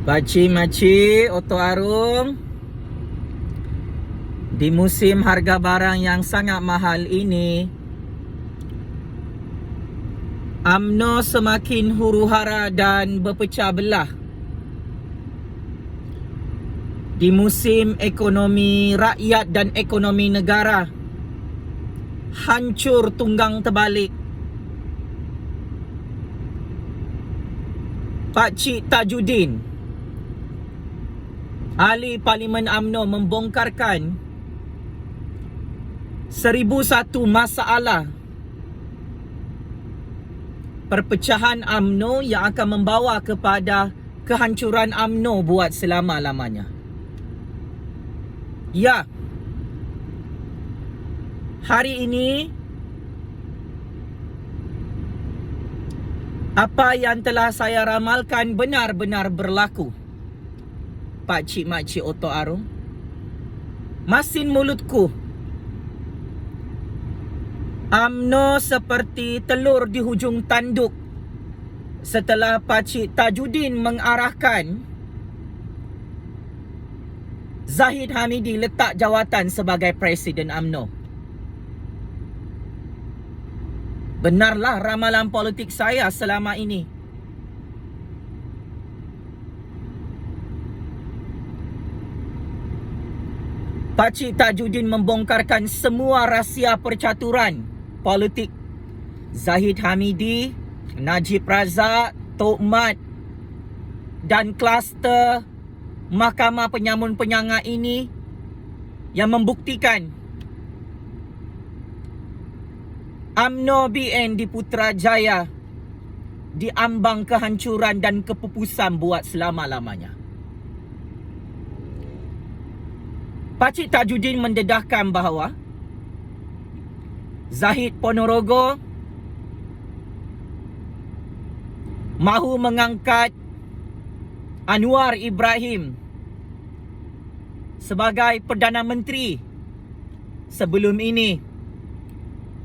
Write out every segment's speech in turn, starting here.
Pakcik-makcik, Oto Arum, di musim harga barang yang sangat mahal ini, UMNO semakin huru-hara dan berpecah belah. Di musim ekonomi rakyat dan ekonomi negara hancur tunggang terbalik, Pakcik Tajudin, Ahli Parlimen UMNO, membongkarkan 1001 masalah perpecahan UMNO yang akan membawa kepada kehancuran UMNO buat selama-lamanya. Ya, hari ini apa yang telah saya ramalkan benar-benar berlaku. Pakcik-makcik Oto Arum, masin mulutku, UMNO seperti telur di hujung tanduk setelah Pakcik Tajudin mengarahkan Zahid Hamidi letak jawatan sebagai Presiden UMNO. Benarlah ramalan politik saya selama ini. Pakcik Tajudin membongkarkan semua rahsia percaturan politik Zahid Hamidi, Najib Razak, Tok Mat dan kluster Mahkamah Penyamun Penyangga ini, yang membuktikan UMNO BN di Putrajaya diambang kehancuran dan kepupusan buat selama-lamanya. Pakcik Tajudin mendedahkan bahawa Zahid Ponorogo mahu mengangkat Anwar Ibrahim sebagai Perdana Menteri. Sebelum ini,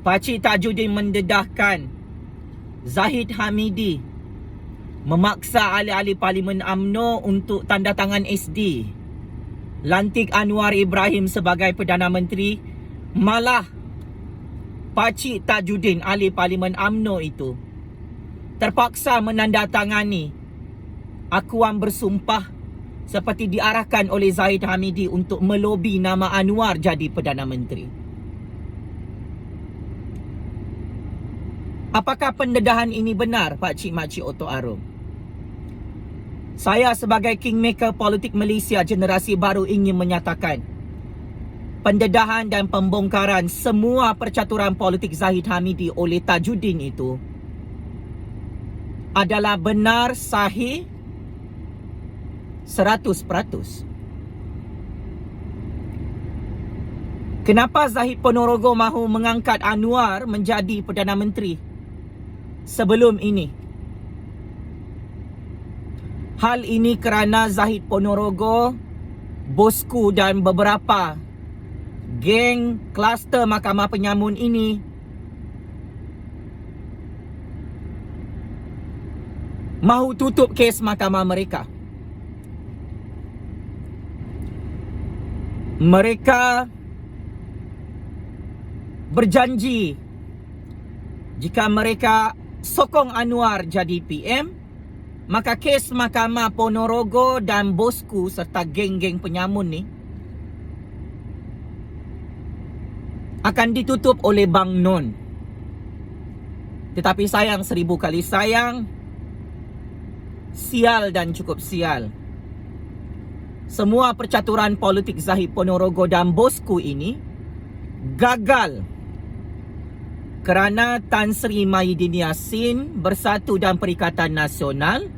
Pakcik Tajudin mendedahkan Zahid Hamidi memaksa ahli-ahli Parlimen UMNO untuk tanda tangan SD, lantik Anwar Ibrahim sebagai Perdana Menteri. Malah Pakcik Tajudin, ahli Parlimen UMNO itu, terpaksa menandatangani akuan bersumpah seperti diarahkan oleh Zahid Hamidi untuk melobi nama Anwar jadi Perdana Menteri. Apakah pendedahan ini benar, Pakcik-makcik Oto Arum? Saya sebagai kingmaker politik Malaysia generasi baru ingin menyatakan pendedahan dan pembongkaran semua percaturan politik Zahid Hamidi oleh Tajudin itu adalah benar, sahih 100%. Kenapa Zahid Ponorogo mahu mengangkat Anwar menjadi Perdana Menteri sebelum ini? Hal ini kerana Zahid Ponorogo, bosku dan beberapa geng kluster Mahkamah Penyamun ini mahu tutup kes mahkamah mereka. Mereka berjanji jika mereka sokong Anwar jadi PM, maka kes Mahkamah Ponorogo dan bosku serta geng-geng penyamun ni akan ditutup oleh Bang Non. Tetapi sayang, 1000 kali sayang, sial dan cukup sial, semua percaturan politik Zahid Ponorogo dan bosku ini gagal kerana Tan Sri Mahyidin Yassin, Bersatu dan Perikatan Nasional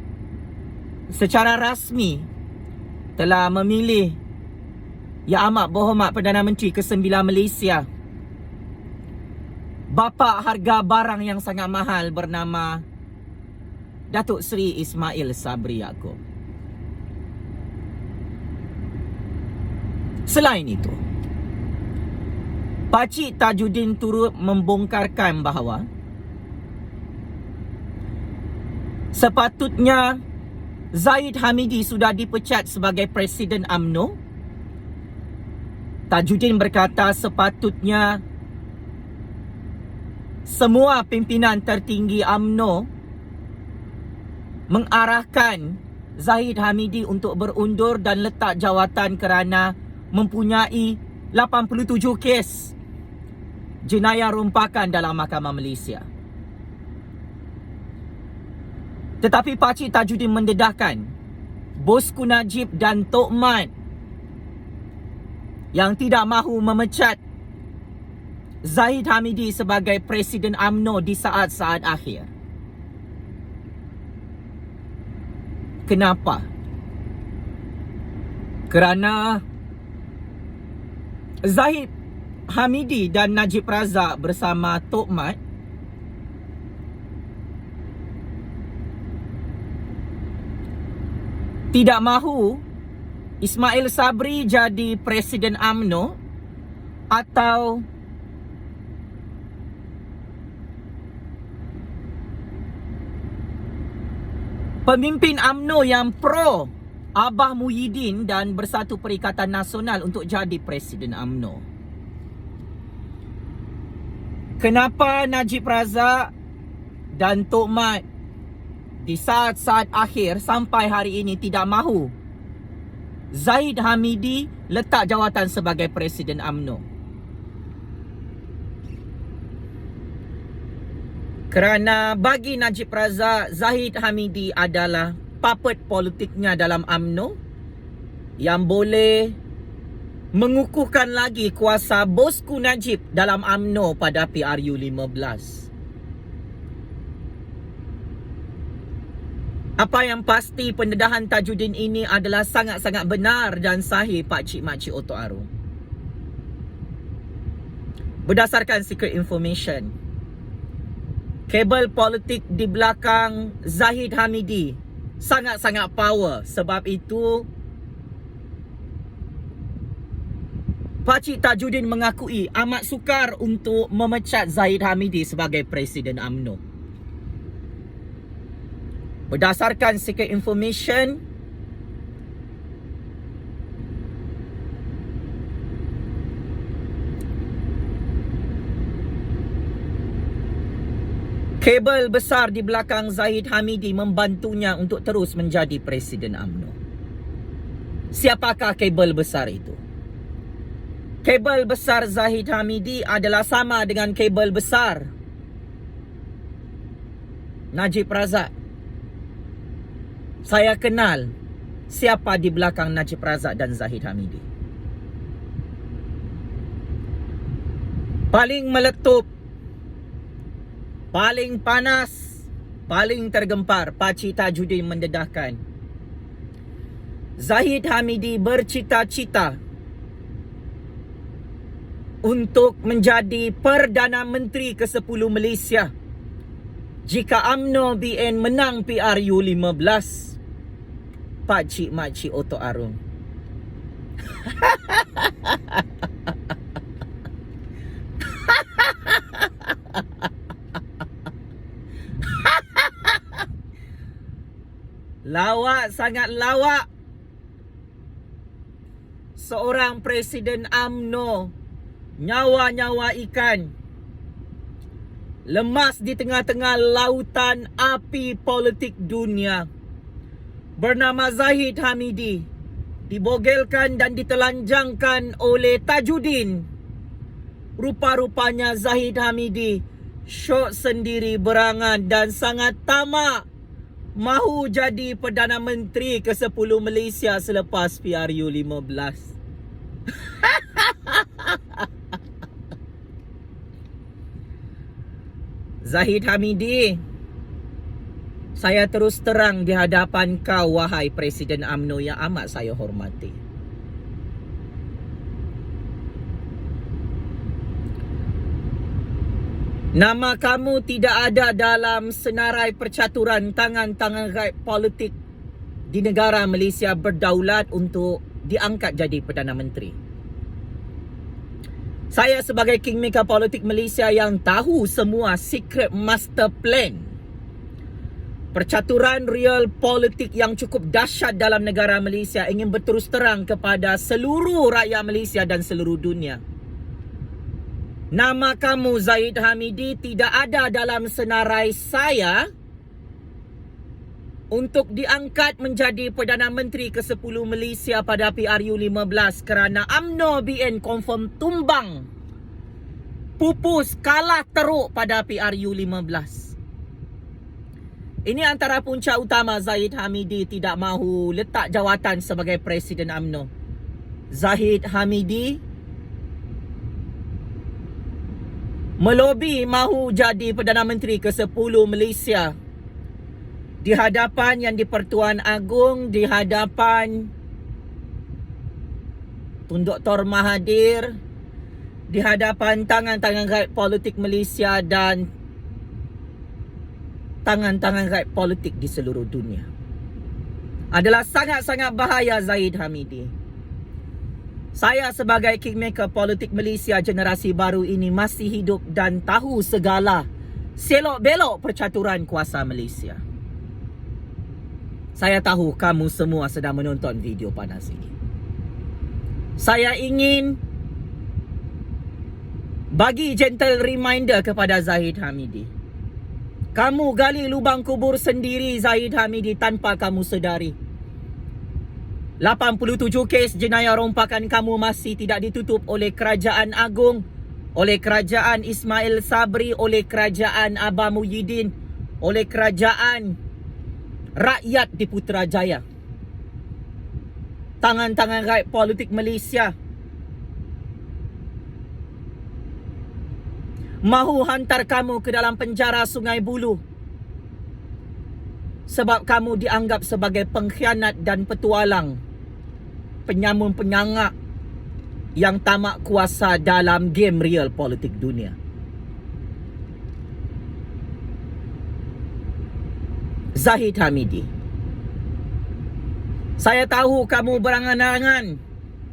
secara rasmi telah memilih Yang Amat Berhormat Perdana Menteri ke-9 Malaysia, bapa harga barang yang sangat mahal bernama Datuk Seri Ismail Sabri Yaakob. Selain itu, Pakcik Tajudin turut membongkarkan bahawa sepatutnya Zahid Hamidi sudah dipecat sebagai Presiden UMNO. Tajudin berkata sepatutnya semua pimpinan tertinggi UMNO mengarahkan Zahid Hamidi untuk berundur dan letak jawatan kerana mempunyai 87 kes jenayah rompakan dalam Mahkamah Malaysia. Tetapi Pakcik Tajudin mendedahkan Bosku Najib dan Tok Mat yang tidak mahu memecat Zahid Hamidi sebagai Presiden UMNO di saat-saat akhir. Kenapa? Kerana Zahid Hamidi dan Najib Razak bersama Tok Mat tidak mahu Ismail Sabri jadi Presiden UMNO atau pemimpin UMNO yang pro Abah Muhyiddin dan Bersatu Perikatan Nasional untuk jadi Presiden UMNO. Kenapa Najib Razak dan Tok Mat di saat-saat akhir sampai hari ini tidak mahu Zahid Hamidi letak jawatan sebagai Presiden UMNO? Kerana bagi Najib Razak, Zahid Hamidi adalah puppet politiknya dalam UMNO yang boleh mengukuhkan lagi kuasa Bosku Najib dalam UMNO pada PRU 15. Apa yang pasti, pendedahan Tajudin ini adalah sangat-sangat benar dan sahih, Pakcik-Makcik Oto Arum. Berdasarkan secret information, kabel politik di belakang Zahid Hamidi sangat-sangat power. Sebab itu Pakcik Tajudin mengakui amat sukar untuk memecat Zahid Hamidi sebagai Presiden UMNO. Berdasarkan secret information, kabel besar di belakang Zahid Hamidi membantunya untuk terus menjadi Presiden UMNO. Siapakah kabel besar itu? Kabel besar Zahid Hamidi adalah sama dengan kabel besar Najib Razak. Saya kenal siapa di belakang Najib Razak dan Zahid Hamidi. Paling meletup, paling panas, paling tergempar, Pakcik Tajudin mendedahkan Zahid Hamidi bercita-cita untuk menjadi Perdana Menteri ke-10 Malaysia jika UMNO BN menang PRU 15. Pakcik-Makcik Oto Arum. Lawak, sangat lawak. Seorang Presiden UMNO, nyawa-nyawa ikan, lemas di tengah-tengah lautan api politik dunia, bernama Zahid Hamidi, dibogelkan dan ditelanjangkan oleh Tajudin. Rupa-rupanya Zahid Hamidi syok sendiri, berangan dan sangat tamak mahu jadi Perdana Menteri ke-10 Malaysia selepas PRU 15. Zahid Hamidi, saya terus terang di hadapan kau, wahai Presiden UMNO yang amat saya hormati. Nama kamu tidak ada dalam senarai percaturan tangan-tangan raib politik di negara Malaysia berdaulat untuk diangkat jadi Perdana Menteri. Saya sebagai kingmaker politik Malaysia yang tahu semua secret master plan percaturan real politik yang cukup dahsyat dalam negara Malaysia ingin berterus terang kepada seluruh rakyat Malaysia dan seluruh dunia. Nama kamu Zahid Hamidi tidak ada dalam senarai saya untuk diangkat menjadi Perdana Menteri ke-10 Malaysia pada PRU 15 kerana UMNO BN confirm tumbang, pupus, kalah teruk pada PRU 15. Ini antara punca utama Zahid Hamidi tidak mahu letak jawatan sebagai Presiden UMNO. Zahid Hamidi melobi mahu jadi Perdana Menteri ke-10 Malaysia di hadapan Yang di-Pertuan Agong, di hadapan Tun Dr. Mahathir, di hadapan tangan-tangan rakyat politik Malaysia dan tangan-tangan rakyat politik di seluruh dunia. Adalah sangat-sangat bahaya Zahid Hamidi. Saya sebagai kingmaker politik Malaysia generasi baru ini masih hidup dan tahu segala selok-belok percaturan kuasa Malaysia. Saya tahu kamu semua sedang menonton video panas ini. Saya ingin bagi gentle reminder kepada Zahid Hamidi. Kamu gali lubang kubur sendiri Zahid Hamidi tanpa kamu sedari. 87 kes jenayah rompakan kamu masih tidak ditutup oleh Kerajaan Agong, oleh Kerajaan Ismail Sabri, oleh Kerajaan Abah Muhyiddin, oleh Kerajaan rakyat di Putrajaya. Tangan-tangan rakyat politik Malaysia mahu hantar kamu ke dalam penjara Sungai Buloh sebab kamu dianggap sebagai pengkhianat dan petualang, penyamun penyangak yang tamak kuasa dalam game real politik dunia. Zahid Hamidi, saya tahu kamu berangan-angan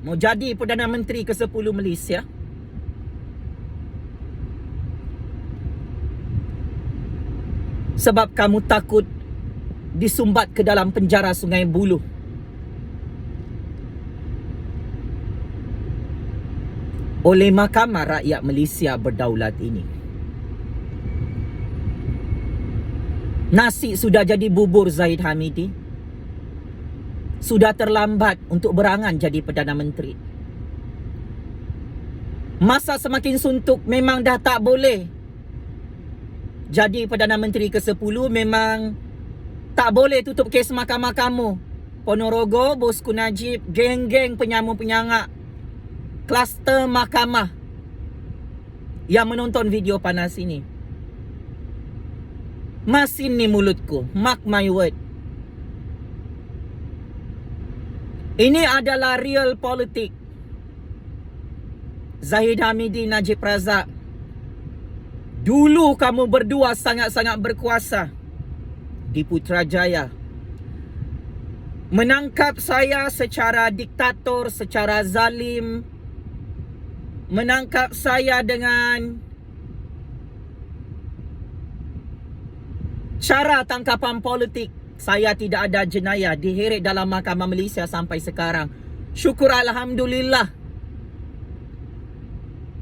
mau jadi Perdana Menteri ke-10 Malaysia. Sebab kamu takut disumbat ke dalam penjara Sungai Buloh. Oleh Mahkamah Rakyat Malaysia Berdaulat ini. Nasi sudah jadi bubur Zahid Hamidi. Sudah terlambat untuk berangan jadi Perdana Menteri. Masa semakin suntuk, memang dah tak boleh jadi Perdana Menteri ke-10. Memang tak boleh tutup kes mahkamah kamu. Ponorogo, Bosku Najib, geng-geng penyamun penyangak, kluster mahkamah yang menonton video panas ini. Masin ni mulutku, mark my word. Ini adalah real politik. Zahid Hamidi, Najib Razak, dulu kamu berdua sangat-sangat berkuasa di Putrajaya. Menangkap saya secara diktator, secara zalim. Menangkap saya dengan cara tangkapan politik. Saya tidak ada jenayah, diheret dalam Mahkamah Malaysia sampai sekarang. Syukur Alhamdulillah,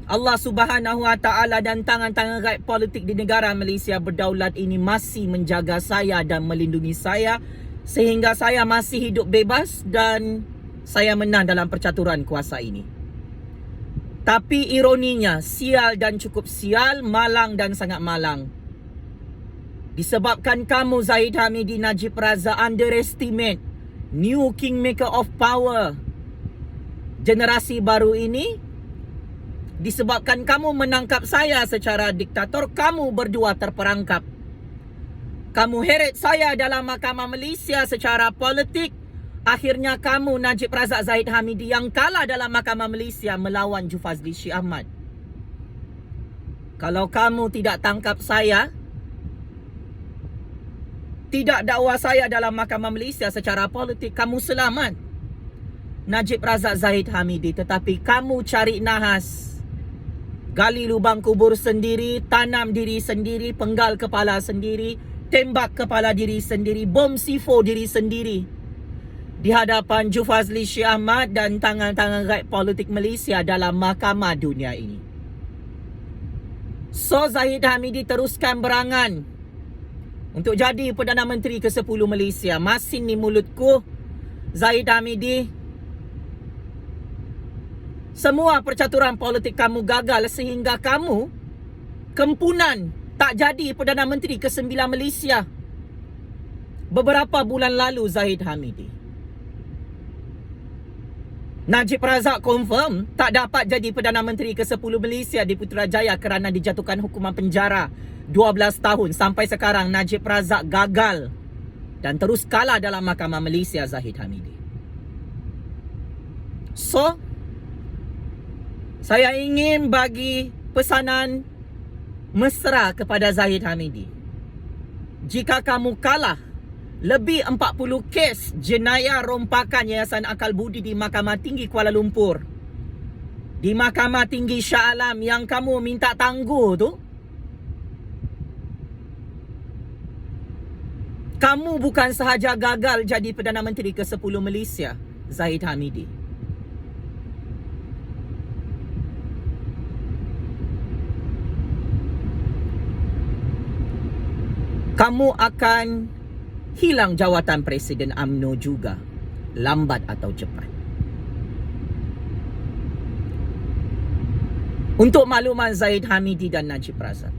Allah Subhanahu Wa Taala dan tangan-tangan rakyat politik di negara Malaysia Berdaulat ini masih menjaga saya dan melindungi saya sehingga saya masih hidup bebas dan saya menang dalam percaturan kuasa ini. Tapi ironinya, sial dan cukup sial, malang dan sangat malang. Disebabkan kamu Zahid Hamidi, Najib Razak underestimate new kingmaker of power generasi baru ini. Disebabkan kamu menangkap saya secara diktator, kamu berdua terperangkap. Kamu heret saya dalam Mahkamah Malaysia secara politik. Akhirnya kamu Najib Razak Zahid Hamidi yang kalah dalam Mahkamah Malaysia melawan Jufazli Syih Ahmad. Kalau kamu tidak tangkap saya, tidak dakwa saya dalam Mahkamah Malaysia secara politik, kamu selamat, Najib Razak Zahid Hamidi. Tetapi kamu cari nahas, gali lubang kubur sendiri, tanam diri sendiri, penggal kepala sendiri, tembak kepala diri sendiri, bom C4 diri sendiri di hadapan Jufazli Syih Ahmad dan tangan-tangan rakyat politik Malaysia dalam mahkamah dunia ini. So Zahid Hamidi teruskan berangan untuk jadi Perdana Menteri ke-10 Malaysia. Masin ni mulutku, Zahid Hamidi. Semua percaturan politik kamu gagal sehingga kamu kempunan tak jadi Perdana Menteri ke-9 Malaysia beberapa bulan lalu, Zahid Hamidi. Najib Razak confirm tak dapat jadi Perdana Menteri ke-10 Malaysia di Putrajaya kerana dijatuhkan hukuman penjara 12 tahun. Sampai sekarang Najib Razak gagal dan terus kalah dalam Mahkamah Malaysia, Zahid Hamidi. So, saya ingin bagi pesanan mesra kepada Zahid Hamidi. Jika kamu kalah lebih 40 kes jenayah rompakan Yayasan Akal Budi di Mahkamah Tinggi Kuala Lumpur, di Mahkamah Tinggi Shah Alam yang kamu minta tangguh tu, kamu bukan sahaja gagal jadi Perdana Menteri ke-10 Malaysia, Zahid Hamidi. Kamu akan hilang jawatan Presiden UMNO juga, lambat atau cepat. Untuk makluman Zahid Hamidi dan Najib Razak,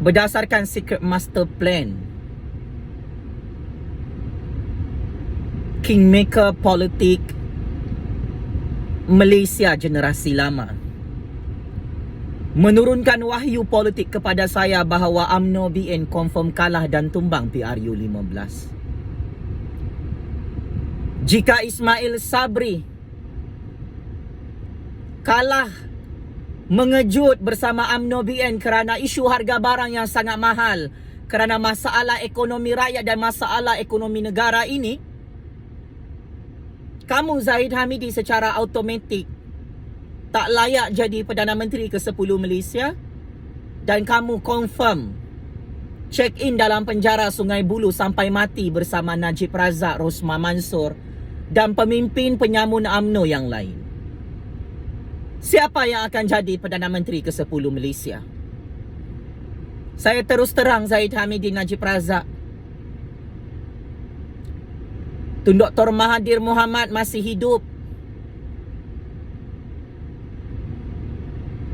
berdasarkan Secret Master Plan Kingmaker Politik Malaysia generasi lama, menurunkan wahyu politik kepada saya bahawa UMNO BN confirm kalah dan tumbang PRU 15. Jika Ismail Sabri kalah mengejut bersama UMNO BN kerana isu harga barang yang sangat mahal, kerana masalah ekonomi rakyat dan masalah ekonomi negara ini, kamu Zahid Hamidi secara automatik tak layak jadi Perdana Menteri ke-10 Malaysia dan kamu confirm check in dalam penjara Sungai Buloh sampai mati bersama Najib Razak, Rosmah Mansor dan pemimpin penyamun UMNO yang lain. Siapa yang akan jadi Perdana Menteri ke-10 Malaysia? Saya terus terang, Zahid Hamidi, Najib Razak, Tun Dr. Mahathir Mohamad masih hidup,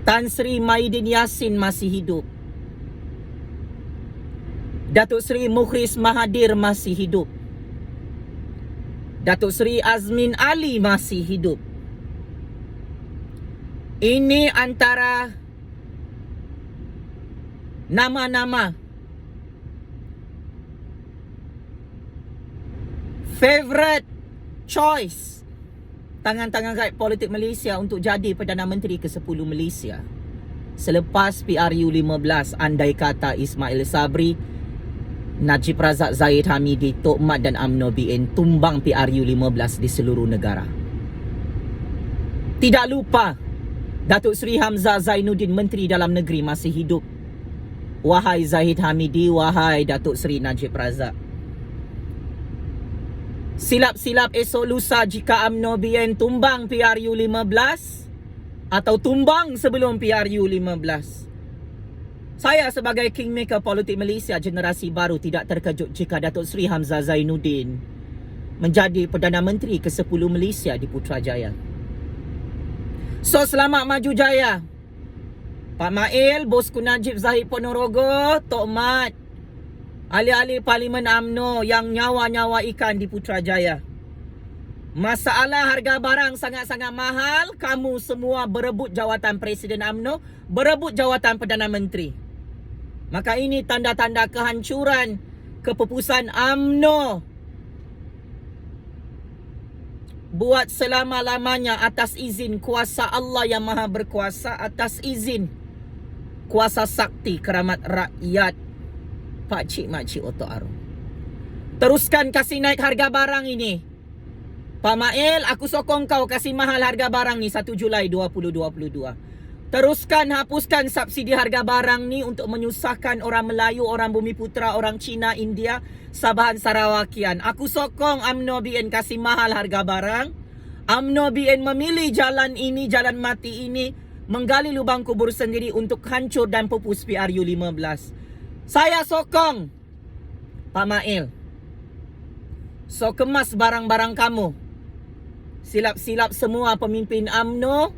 Tan Sri Maidin Yassin masih hidup, Datuk Seri Mukhris Mahathir masih hidup, Datuk Seri Azmin Ali masih hidup. Ini antara nama-nama favorite choice tangan-tangan rakyat politik Malaysia untuk jadi Perdana Menteri ke-10 Malaysia selepas PRU 15, andai kata Ismail Sabri, Najib Razak, Zahid Hamidi, Tok Mat dan UMNO BN tumbang PRU 15 di seluruh negara. Tidak lupa, Datuk Seri Hamzah Zainuddin, Menteri Dalam Negeri, masih hidup. Wahai Zahid Hamidi, wahai Datuk Seri Najib Razak, silap-silap esok lusa jika UMNO BN tumbang PRU 15 atau tumbang sebelum PRU 15. Saya sebagai Kingmaker Politik Malaysia generasi baru tidak terkejut jika Datuk Seri Hamzah Zainuddin menjadi Perdana Menteri ke-10 Malaysia di Putrajaya. So, selamat maju jaya Pak Mail, Bosku Najib Zahid Ponorogo, Tok Mat, ahli-ahli Parlimen UMNO yang nyawa-nyawa ikan di Putrajaya. Masalah harga barang sangat-sangat mahal, kamu semua berebut jawatan Presiden UMNO, berebut jawatan Perdana Menteri. Maka ini tanda-tanda kehancuran kepupusan UMNO buat selama-lamanya atas izin kuasa Allah yang Maha Berkuasa, atas izin kuasa sakti keramat rakyat Pakcik Makcik Otok Arum. Teruskan kasih naik harga barang ini. Pak Mail, aku sokong kau kasih mahal harga barang ni 1 Julai 2022. Teruskan hapuskan subsidi harga barang ni untuk menyusahkan orang Melayu, orang Bumiputera, orang Cina, India, Sabahan Sarawakian. Aku sokong UMNO BN kasih mahal harga barang. UMNO BN memilih jalan ini, jalan mati ini, menggali lubang kubur sendiri untuk hancur dan pupus PRU 15. Saya sokong Pak Mail. So kemas barang-barang kamu. Silap-silap semua pemimpin UMNO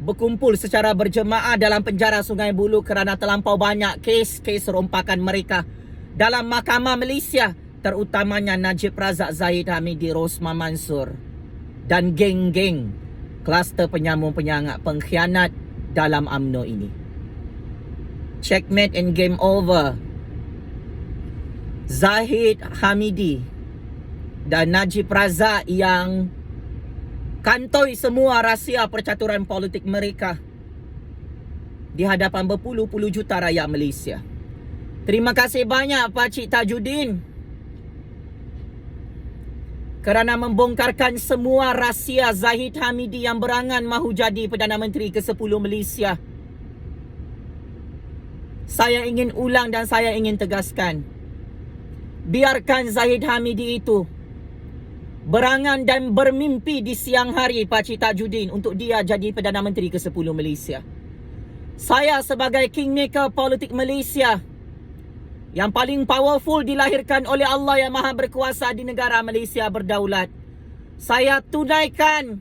berkumpul secara berjemaah dalam penjara Sungai Buloh kerana terlampau banyak kes rompakan mereka dalam mahkamah Malaysia, terutamanya Najib Razak, Zahid Hamidi, Rosma Mansur dan geng-geng kluster penyambung-penyangak pengkhianat dalam UMNO ini. Checkmate and game over. Zahid Hamidi dan Najib Razak yang kantoi semua rahsia percaturan politik mereka di hadapan berpuluh-puluh juta rakyat Malaysia. Terima kasih banyak Pak Cik Tajuddin kerana membongkarkan semua rahsia Zahid Hamidi yang berangan mahu jadi Perdana Menteri ke-10 Malaysia. Saya ingin ulang dan saya ingin tegaskan, biarkan Zahid Hamidi itu berangan dan bermimpi di siang hari Pak Cik Tajuddin untuk dia jadi Perdana Menteri ke-10 Malaysia. Saya sebagai kingmaker politik Malaysia yang paling powerful dilahirkan oleh Allah yang Maha Berkuasa di negara Malaysia berdaulat, saya tunaikan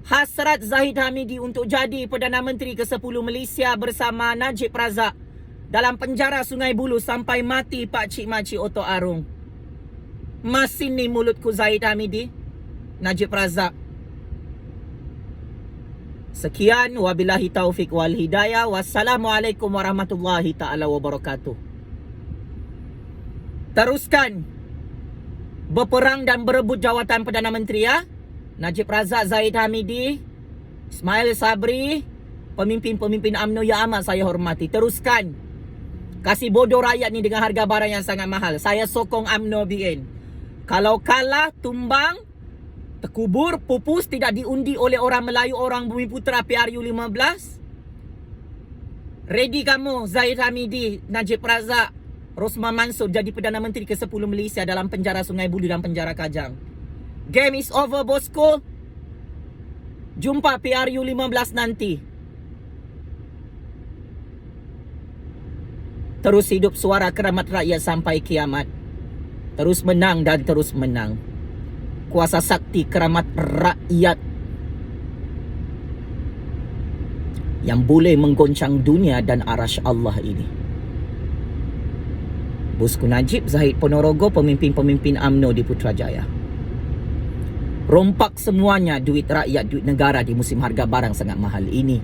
hasrat Zahid Hamidi untuk jadi Perdana Menteri ke-10 Malaysia bersama Najib Razak dalam penjara Sungai Buloh sampai mati Pak Cik Makcik Oto Arung. Masin ni mulutku Zahid Hamidi, Najib Razak. Sekian, wabillahi taufik wal hidayah. Wassalamualaikum warahmatullahi ta'ala wabarakatuh. Teruskan berperang dan berebut jawatan Perdana Menteri ya. Najib Razak, Zahid Hamidi, Ismail Sabri, pemimpin-pemimpin UMNO yang amat saya hormati. Teruskan kasih bodoh rakyat ni dengan harga barang yang sangat mahal. Saya sokong UMNO BN. Kalau kalah, tumbang, terkubur, pupus, tidak diundi oleh orang Melayu, orang Bumiputera PRU 15. Ready kamu Zahid Hamidi, Najib Razak, Rosma Mansur jadi Perdana Menteri ke-10 Malaysia dalam penjara Sungai Buloh dan penjara Kajang. Game is over bosku. Jumpa PRU 15 nanti. Terus hidup suara keramat rakyat sampai kiamat. Terus menang dan terus menang. Kuasa sakti keramat rakyat yang boleh menggoncang dunia dan arasy Allah ini. Bosku Najib, Zahid Ponorogo, pemimpin-pemimpin UMNO di Putrajaya. Rompak semuanya duit rakyat, duit negara di musim harga barang sangat mahal ini.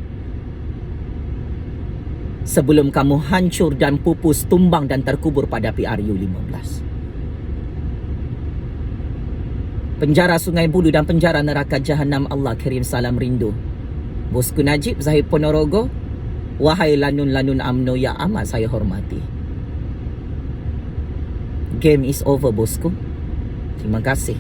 Sebelum kamu hancur dan pupus, tumbang dan terkubur pada PRU 15. Penjara Sungai Buloh dan penjara neraka Jahanam, Allah kirim salam rindu. Bosku Najib, Zahid Ponorogo, wahai lanun-lanun UMNO yang amat saya hormati. Game is over bosku. Terima kasih.